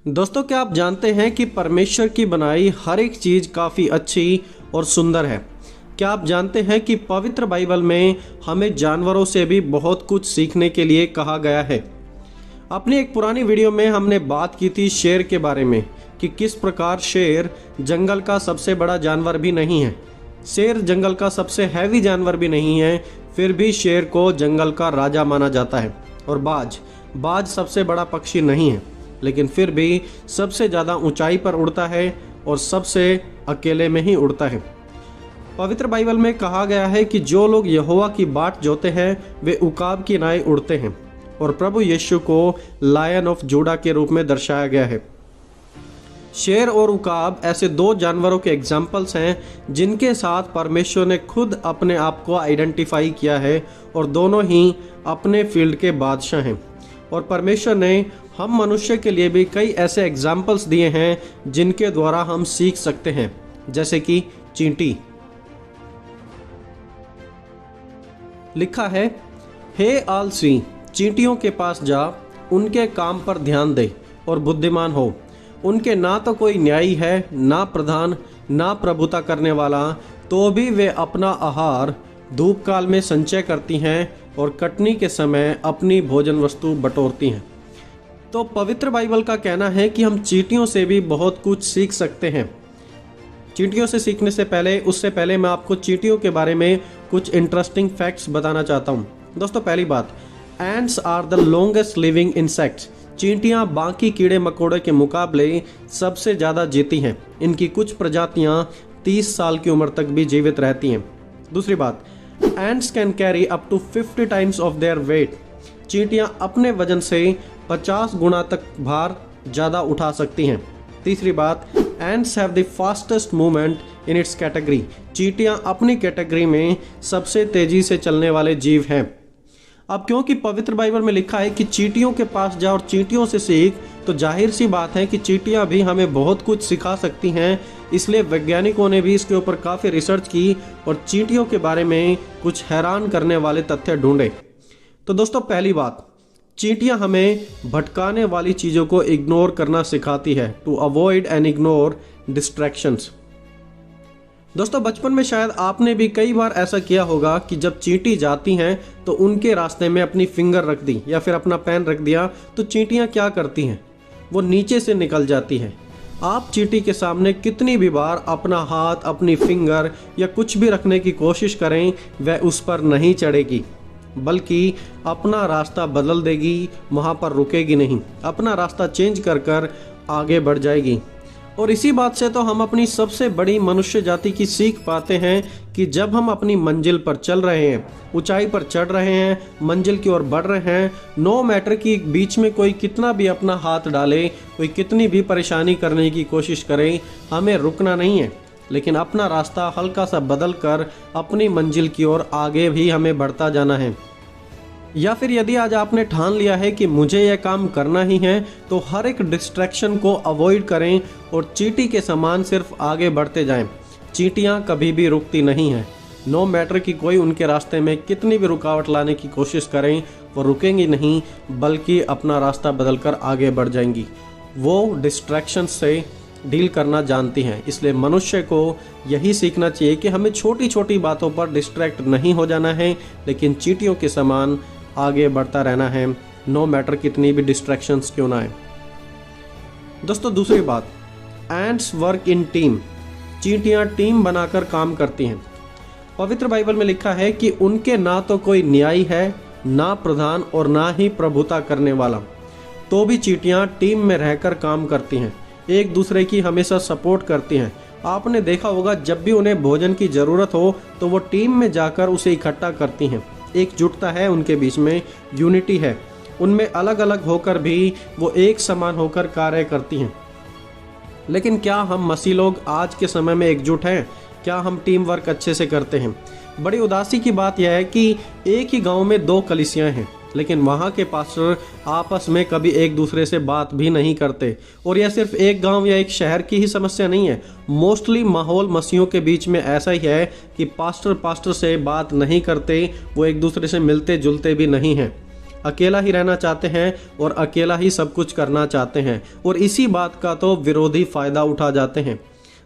दोस्तों, क्या आप जानते हैं कि परमेश्वर की बनाई हर एक चीज़ काफ़ी अच्छी और सुंदर है। क्या आप जानते हैं कि पवित्र बाइबल में हमें जानवरों से भी बहुत कुछ सीखने के लिए कहा गया है। अपनी एक पुरानी वीडियो में हमने बात की थी शेर के बारे में कि किस प्रकार शेर जंगल का सबसे बड़ा जानवर भी नहीं है, शेर जंगल का सबसे हैवी जानवर भी नहीं है, फिर भी शेर को जंगल का राजा माना जाता है। और बाज सबसे बड़ा पक्षी नहीं है, लेकिन फिर भी सबसे ज़्यादा ऊंचाई पर उड़ता है और सबसे अकेले में ही उड़ता है। पवित्र बाइबल में कहा गया है कि जो लोग यहोवा की बाट जोते हैं वे उकाब की नाई उड़ते हैं, और प्रभु यीशु को लायन ऑफ जूडा के रूप में दर्शाया गया है। शेर और उकाब ऐसे दो जानवरों के एग्जाम्पल्स हैं जिनके साथ परमेश्वर ने खुद अपने आप को आइडेंटिफाई किया है, और दोनों ही अपने फील्ड के बादशाह हैं। और परमेश्वर ने हम मनुष्य के लिए भी कई ऐसे एग्जाम्पल्स दिए हैं जिनके द्वारा हम सीख सकते हैं, जैसे कि चींटी। लिखा है, हे आलसी, चींटियों के पास जा, उनके काम पर ध्यान दे और बुद्धिमान हो। उनके ना तो कोई न्यायी है, ना प्रधान, ना प्रभुता करने वाला, तो भी वे अपना आहार धूप काल में संचय करती हैं और कटनी के समय अपनी भोजन वस्तु बटोरती हैं। तो पवित्र बाइबल का कहना है कि हम चींटियों से भी बहुत कुछ सीख सकते हैं। चींटियों से सीखने से पहले उससे पहले मैं आपको चींटियों के बारे में कुछ इंटरेस्टिंग फैक्ट्स बताना चाहता हूँ। दोस्तों, पहली बात, ants are the longest living insects. चींटियाँ बाकी कीड़े मकोड़े के मुकाबले सबसे ज़्यादा जीती हैं। इनकी कुछ प्रजातियाँ 30 साल की उम्र तक भी जीवित रहती हैं। दूसरी बात, ants can carry up to 50 times of their weight. चींटियाँ अपने वजन से 50 गुना तक भार ज़्यादा उठा सकती हैं। तीसरी बात, ends have the fastest movement in its category. चींटियाँ अपनी कैटेगरी में सबसे तेज़ी से चलने वाले जीव हैं। अब क्योंकि पवित्र बाइबल में लिखा है कि चींटियों के पास जा और चींटियों से सीख, तो जाहिर सी बात है कि चींटियां भी हमें बहुत कुछ सिखा सकती हैं। इसलिए वैज्ञानिकों ने भी इसके ऊपर काफ़ी रिसर्च की और चींटियों के बारे में कुछ हैरान करने वाले तथ्य ढूंढे। तो दोस्तों, पहली बात, चींटियां हमें भटकाने वाली चीज़ों को इग्नोर करना सिखाती है, to avoid and ignore distractions. दोस्तों, बचपन में शायद आपने भी कई बार ऐसा किया होगा कि जब चींटी जाती हैं तो उनके रास्ते में अपनी फिंगर रख दी या फिर अपना पेन रख दिया, तो चींटियां क्या करती हैं, वो नीचे से निकल जाती हैं। आप चींटी के सामने कितनी भी बार अपना हाथ, अपनी फिंगर या कुछ भी रखने की कोशिश करें, वह उस पर नहीं चढ़ेगी, बल्कि अपना रास्ता बदल देगी, वहाँ पर रुकेगी नहीं, अपना रास्ता चेंज कर कर आगे बढ़ जाएगी। और इसी बात से तो हम अपनी सबसे बड़ी मनुष्य जाति की सीख पाते हैं कि जब हम अपनी मंजिल पर चल रहे हैं, ऊंचाई पर चढ़ रहे हैं, मंजिल की ओर बढ़ रहे हैं, नो मैटर कि बीच में कोई कितना भी अपना हाथ डाले, कोई कितनी भी परेशानी करने की कोशिश करे, हमें रुकना नहीं है, लेकिन अपना रास्ता हल्का सा बदल कर अपनी मंजिल की ओर आगे भी हमें बढ़ता जाना है। या फिर यदि आज आपने ठान लिया है कि मुझे यह काम करना ही है, तो हर एक डिस्ट्रैक्शन को अवॉइड करें और चींटी के समान सिर्फ आगे बढ़ते जाएं। चींटियां कभी भी रुकती नहीं हैं। नो मैटर कि कोई उनके रास्ते में कितनी भी रुकावट लाने की कोशिश करें, वो रुकेंगी नहीं, बल्कि अपना रास्ता बदलकर आगे बढ़ जाएंगी। वो डिस्ट्रैक्शन से डील करना जानती हैं। इसलिए मनुष्य को यही सीखना चाहिए कि हमें छोटी छोटी बातों पर डिस्ट्रैक्ट नहीं हो जाना है, लेकिन चींटियों के समान आगे बढ़ता रहना है, नो मैटर कितनी भी डिस्ट्रैक्शंस क्यों ना आए। दोस्तों, दूसरी बात, एंड्स वर्क इन टीम। चींटियां टीम बनाकर काम करती हैं। पवित्र बाइबल में लिखा है कि उनके ना तो कोई न्यायी है, ना प्रधान और ना ही प्रभुता करने वाला, तो भी चींटियां टीम में रहकर काम करती हैं, एक दूसरे की हमेशा सपोर्ट करती हैं। आपने देखा होगा जब भी उन्हें भोजन की ज़रूरत हो तो वो टीम में जाकर उसे इकट्ठा करती हैं। एकजुटता है उनके बीच में, यूनिटी है उनमें, अलग अलग होकर भी वो एक समान होकर कार्य करती हैं। लेकिन क्या हम मसीह लोग आज के समय में एकजुट हैं? क्या हम टीम वर्क अच्छे से करते हैं? बड़ी उदासी की बात यह है कि एक ही गांव में 2 कलीसियां हैं, लेकिन वहाँ के पास्टर आपस में कभी एक दूसरे से बात भी नहीं करते। और यह सिर्फ एक गांव या एक शहर की ही समस्या नहीं है, मोस्टली माहौल मसीहों के बीच में ऐसा ही है कि पास्टर से बात नहीं करते, वो एक दूसरे से मिलते जुलते भी नहीं हैं। अकेला ही रहना चाहते हैं और अकेला ही सब कुछ करना चाहते हैं, और इसी बात का तो विरोधी फायदा उठा जाते हैं।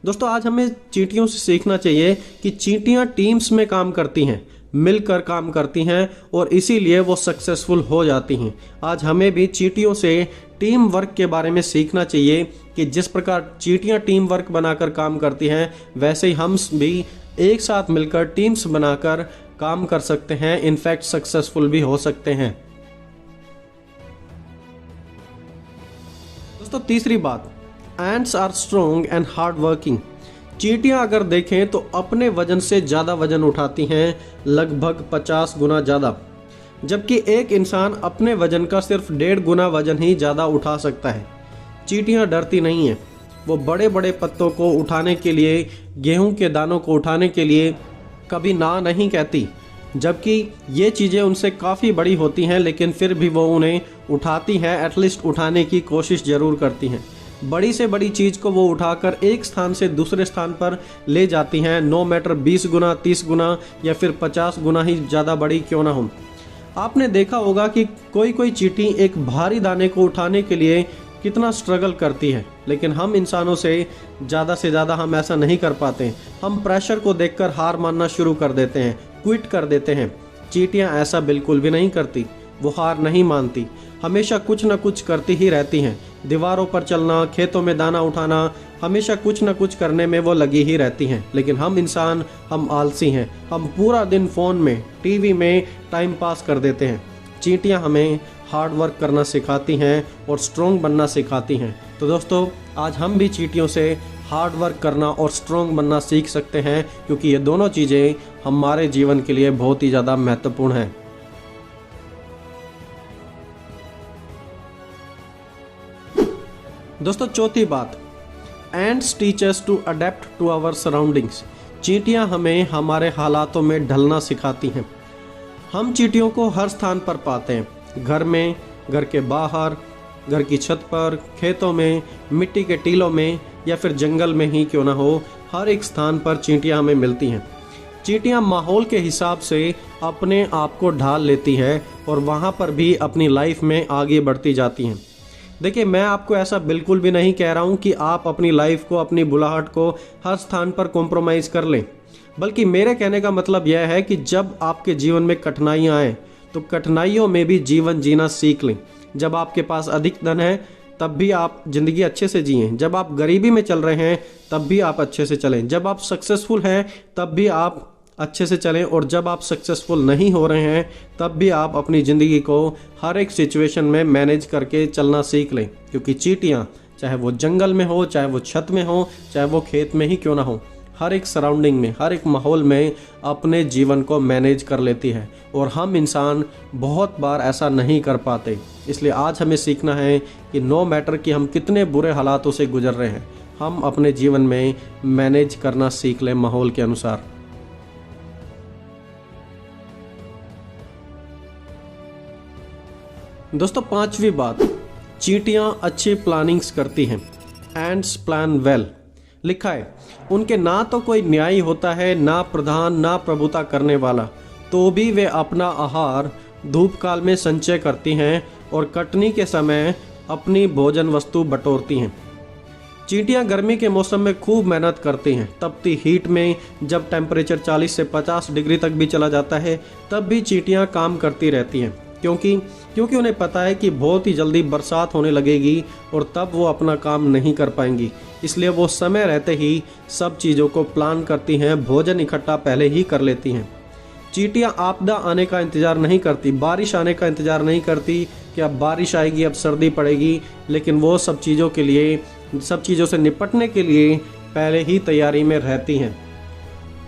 दोस्तों, आज हमें चींटियों से सीखना चाहिए कि चींटियां टीम्स में काम करती हैं, मिलकर काम करती हैं, और इसीलिए वो सक्सेसफुल हो जाती हैं। आज हमें भी चींटियों से टीम वर्क के बारे में सीखना चाहिए कि जिस प्रकार चींटियां टीम वर्क बनाकर काम करती हैं, वैसे ही हम भी एक साथ मिलकर टीम्स बनाकर काम कर सकते हैं, इनफैक्ट सक्सेसफुल भी हो सकते हैं। दोस्तों, तीसरी बात, ants are strong and hard working. चींटियां अगर देखें तो अपने वजन से ज़्यादा वजन उठाती हैं, लगभग 50 गुना ज़्यादा, जबकि एक इंसान अपने वजन का सिर्फ 1.5 गुना वजन ही ज़्यादा उठा सकता है। चींटियां डरती नहीं हैं, वो बड़े बड़े पत्तों को उठाने के लिए, गेहूं के दानों को उठाने के लिए कभी ना नहीं कहती, जबकि ये चीज़ें उनसे काफ़ी बड़ी होती हैं, लेकिन फिर भी वो उन्हें उठाती हैं, एटलीस्ट उठाने की कोशिश ज़रूर करती हैं। बड़ी से बड़ी चीज़ को वो उठाकर एक स्थान से दूसरे स्थान पर ले जाती हैं, नो मैटर 20 गुना, 30 गुना या फिर 50 गुना ही ज़्यादा बड़ी क्यों ना हो। आपने देखा होगा कि कोई कोई चींटी एक भारी दाने को उठाने के लिए कितना स्ट्रगल करती है, लेकिन हम इंसानों से ज़्यादा हम ऐसा नहीं कर पाते। हम प्रेशर को देखकर हार मानना शुरू कर देते हैं, क्विट कर देते हैं। चींटियां ऐसा बिल्कुल भी नहीं करती, वो हार नहीं मानती, हमेशा कुछ न कुछ करती ही रहती हैं। दीवारों पर चलना, खेतों में दाना उठाना, हमेशा कुछ न कुछ करने में वो लगी ही रहती हैं। लेकिन हम इंसान, हम आलसी हैं, हम पूरा दिन फ़ोन में, टीवी में टाइम पास कर देते हैं। चींटियां हमें हार्ड वर्क करना सिखाती हैं और स्ट्रॉन्ग बनना सिखाती हैं। तो दोस्तों, आज हम भी चींटियों से हार्ड वर्क करना और स्ट्रॉन्ग बनना सीख सकते हैं, क्योंकि ये दोनों चीज़ें हमारे जीवन के लिए बहुत ही ज़्यादा महत्वपूर्ण हैं। दोस्तों, चौथी बात, ants teach us to adapt to our surroundings. चींटियां हमें हमारे हालातों में ढलना सिखाती हैं। हम चींटियों को हर स्थान पर पाते हैं, घर में, घर के बाहर, घर की छत पर, खेतों में, मिट्टी के टीलों में या फिर जंगल में ही क्यों ना हो, हर एक स्थान पर चींटियां हमें मिलती हैं। चींटियां माहौल के हिसाब से अपने आप को ढाल लेती है और वहाँ पर भी अपनी लाइफ में आगे बढ़ती जाती हैं। देखिए, मैं आपको ऐसा बिल्कुल भी नहीं कह रहा हूँ कि आप अपनी लाइफ को, अपनी बुलाहट को हर स्थान पर कॉम्प्रोमाइज़ कर लें, बल्कि मेरे कहने का मतलब यह है कि जब आपके जीवन में कठिनाइयाँ आएँ तो कठिनाइयों में भी जीवन जीना सीख लें। जब आपके पास अधिक धन है तब भी आप ज़िंदगी अच्छे से जिएं, जब आप गरीबी में चल रहे हैं तब भी आप अच्छे से चलें, जब आप सक्सेसफुल हैं तब भी आप अच्छे से चलें, और जब आप सक्सेसफुल नहीं हो रहे हैं तब भी आप अपनी ज़िंदगी को हर एक सिचुएशन में मैनेज करके चलना सीख लें। क्योंकि चींटियाँ, चाहे वो जंगल में हो, चाहे वो छत में हो, चाहे वो खेत में ही क्यों ना हो, हर एक सराउंडिंग में, हर एक माहौल में अपने जीवन को मैनेज कर लेती है, और हम इंसान बहुत बार ऐसा नहीं कर पाते। इसलिए आज हमें सीखना है कि नो मैटर कि हम कितने बुरे हालातों से गुजर रहे हैं, हम अपने जीवन में मैनेज करना सीख लें माहौल के अनुसार। दोस्तों, पांचवी बात, चींटियां अच्छी प्लानिंग्स करती हैं। Ends plan well. लिखा है, उनके ना तो कोई न्यायी होता है, ना प्रधान, ना प्रभुता करने वाला, तो भी वे अपना आहार धूप काल में संचय करती हैं और कटनी के समय अपनी भोजन वस्तु बटोरती हैं। चींटियां गर्मी के मौसम में खूब मेहनत करती हैं। तपती हीट में जब टेम्परेचर 40 से 50 डिग्री तक भी चला जाता है, तब भी चींटियां काम करती रहती हैं, क्योंकि उन्हें पता है कि बहुत ही जल्दी बरसात होने लगेगी और तब वो अपना काम नहीं कर पाएंगी। इसलिए वो समय रहते ही सब चीज़ों को प्लान करती हैं, भोजन इकट्ठा पहले ही कर लेती हैं। चींटियां आपदा आने का इंतज़ार नहीं करती, बारिश आने का इंतज़ार नहीं करती कि अब बारिश आएगी, अब सर्दी पड़ेगी, लेकिन वो सब चीज़ों से निपटने के लिए पहले ही तैयारी में रहती हैं।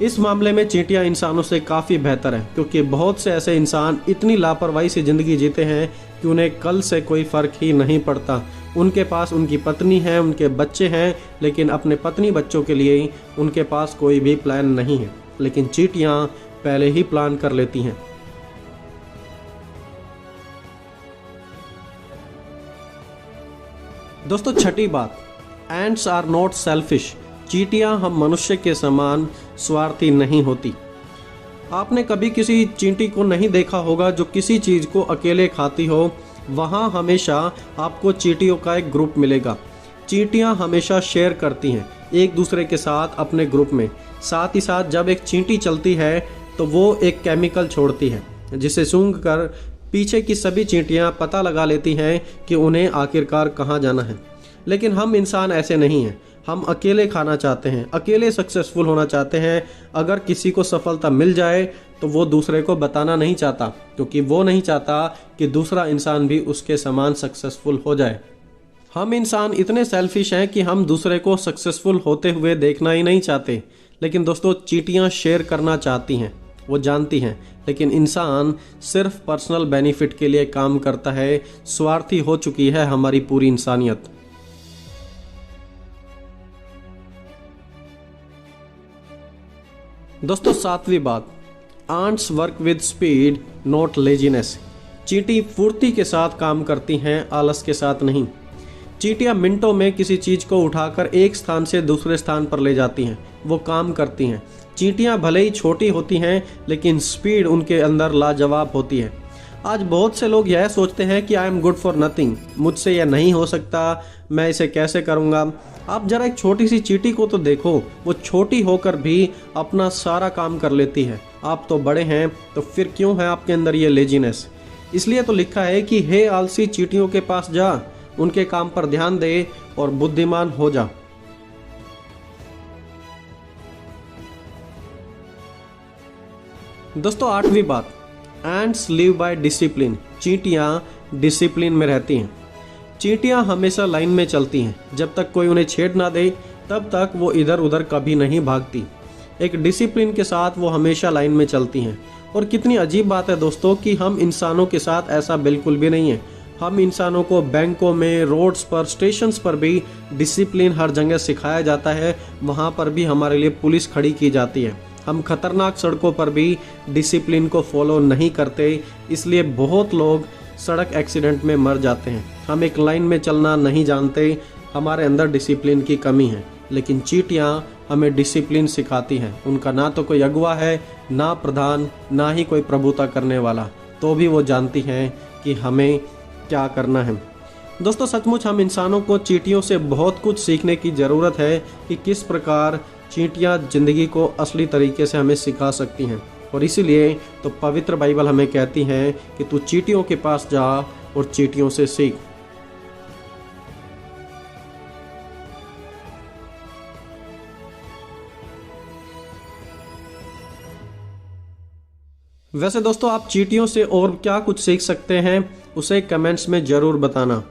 इस मामले में चींटियां इंसानों से काफ़ी बेहतर हैं, क्योंकि बहुत से ऐसे इंसान इतनी लापरवाही से ज़िंदगी जीते हैं कि उन्हें कल से कोई फ़र्क ही नहीं पड़ता। उनके पास उनकी पत्नी है, उनके बच्चे हैं, लेकिन अपने पत्नी बच्चों के लिए उनके पास कोई भी प्लान नहीं है। लेकिन चींटियां पहले ही प्लान कर लेती हैं। दोस्तों, छठी बात, एंड्स आर नॉट सेल्फिश। चींटियां हम मनुष्य के समान स्वार्थी नहीं होती। आपने कभी किसी चींटी को नहीं देखा होगा जो किसी चीज़ को अकेले खाती हो। वहाँ हमेशा आपको चींटियों का एक ग्रुप मिलेगा। चींटियाँ हमेशा शेयर करती हैं एक दूसरे के साथ अपने ग्रुप में। साथ ही साथ जब एक चींटी चलती है तो वो एक केमिकल छोड़ती है जिसे सूंघ कर पीछे की सभी चींटियाँ पता लगा लेती हैं कि उन्हें आखिरकार कहाँ जाना है। लेकिन हम इंसान ऐसे नहीं हैं। हम अकेले खाना चाहते हैं, अकेले सक्सेसफुल होना चाहते हैं। अगर किसी को सफलता मिल जाए तो वो दूसरे को बताना नहीं चाहता, क्योंकि वो नहीं चाहता कि दूसरा इंसान भी उसके समान सक्सेसफुल हो जाए। हम इंसान इतने सेल्फिश हैं कि हम दूसरे को सक्सेसफुल होते हुए देखना ही नहीं चाहते। लेकिन दोस्तों, चींटियाँ शेयर करना चाहती हैं, वो जानती हैं। लेकिन इंसान सिर्फ पर्सनल बेनिफिट के लिए काम करता है। स्वार्थी हो चुकी है हमारी पूरी इंसानियत। दोस्तों, 7वीं बात, ants work with speed not laziness. चींटी फुर्ती के साथ काम करती हैं, आलस के साथ नहीं। चींटियां मिनटों में किसी चीज़ को उठाकर एक स्थान से दूसरे स्थान पर ले जाती हैं, वो काम करती हैं। चींटियां भले ही छोटी होती हैं लेकिन स्पीड उनके अंदर लाजवाब होती है। आज बहुत से लोग यह सोचते हैं कि I am good for nothing, मुझसे यह नहीं हो सकता, मैं इसे कैसे करूँगा। आप जरा एक छोटी सी चींटी को तो देखो, वो छोटी होकर भी अपना सारा काम कर लेती है। आप तो बड़े हैं, तो फिर क्यों है आपके अंदर ये लेजीनेस? इसलिए तो लिखा है कि हे आलसी चींटियों के पास जा, उनके काम पर ध्यान दे और बुद्धिमान हो जा। दोस्तों, 8वीं बात, एंड्स लिव बाय डिसिप्लिन। चींटियां डिसिप्लिन में रहती हैं। चींटियां हमेशा लाइन में चलती हैं। जब तक कोई उन्हें छेड़ ना दे तब तक वो इधर उधर कभी नहीं भागती। एक डिसिप्लिन के साथ वो हमेशा लाइन में चलती हैं। और कितनी अजीब बात है दोस्तों कि हम इंसानों के साथ ऐसा बिल्कुल भी नहीं है। हम इंसानों को बैंकों में, रोड्स पर, स्टेशंस पर भी डिसिप्लिन हर जगह सिखाया जाता है। वहाँ पर भी हमारे लिए पुलिस खड़ी की जाती है। हम खतरनाक सड़कों पर भी डिसिप्लिन को फॉलो नहीं करते, इसलिए बहुत लोग सड़क एक्सीडेंट में मर जाते हैं। हम एक लाइन में चलना नहीं जानते, हमारे अंदर डिसिप्लिन की कमी है। लेकिन चींटियां हमें डिसिप्लिन सिखाती हैं। उनका ना तो कोई अगुवा है, ना प्रधान, ना ही कोई प्रभुता करने वाला, तो भी वो जानती हैं कि हमें क्या करना है। दोस्तों, सचमुच हम इंसानों को चींटियों से बहुत कुछ सीखने की ज़रूरत है कि किस प्रकार चींटियां ज़िंदगी को असली तरीके से हमें सिखा सकती हैं। और इसीलिए तो पवित्र बाइबल हमें कहती है कि तू चींटियों के पास जा और चींटियों से सीख। वैसे दोस्तों, आप चींटियों से और क्या कुछ सीख सकते हैं उसे कमेंट्स में ज़रूर बताना।